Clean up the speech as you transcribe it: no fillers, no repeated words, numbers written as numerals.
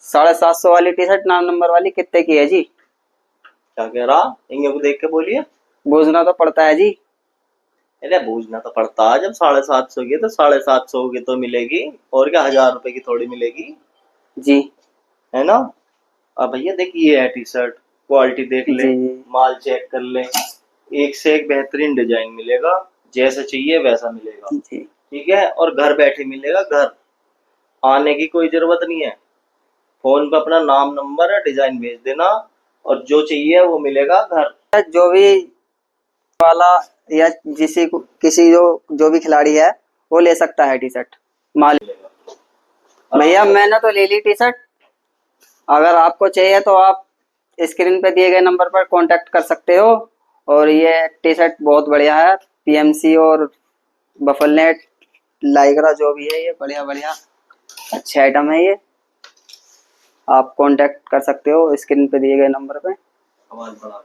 750 वाली T shirt नाम number वाली कितने की है जी? क्या कह रहा? इंगे को देख के बोलिए। बूझना तो पड़ता है जी। अरे बूझना तो पड़ता है, जब 750 की है तो 750 की तो मिलेगी। और क्या 1000 रुपए की थोड़ी मिलेगी? जी है ना? अब भैया देखिए ये है टी शर्ट, क्वालिटी देख ले, जी माल चेक कर ले, एक से एक बेहतरीन डिजाइन मिलेगा, जैसा चाहिए वैसा मिलेगा। जी। ठीक है, और घर बैठे मिलेगा, घर आने की कोई जरूरत नहीं है। फोन पे अपना नाम नंबर है, डिजाइन भेज देना और जो चाहिए वो मिलेगा घर। जो भी वाला या किसी जो भी खिलाड़ी है वो ले सकता है टी शर्ट माल। भैया मैंने तो ले ली टी शर्ट, अगर आपको चाहिए तो आप स्क्रीन पे दिए गए नंबर पर कांटेक्ट कर सकते हो। और ये टी शर्ट बहुत बढ़िया है, पीएमसी और बफलनेट लाइक्रा जो भी है ये बढ़िया बढ़िया अच्छे आइटम है ये। आप कांटेक्ट कर सकते हो स्क्रीन पे दिए गए नंबर पे। आवाज बढ़ा।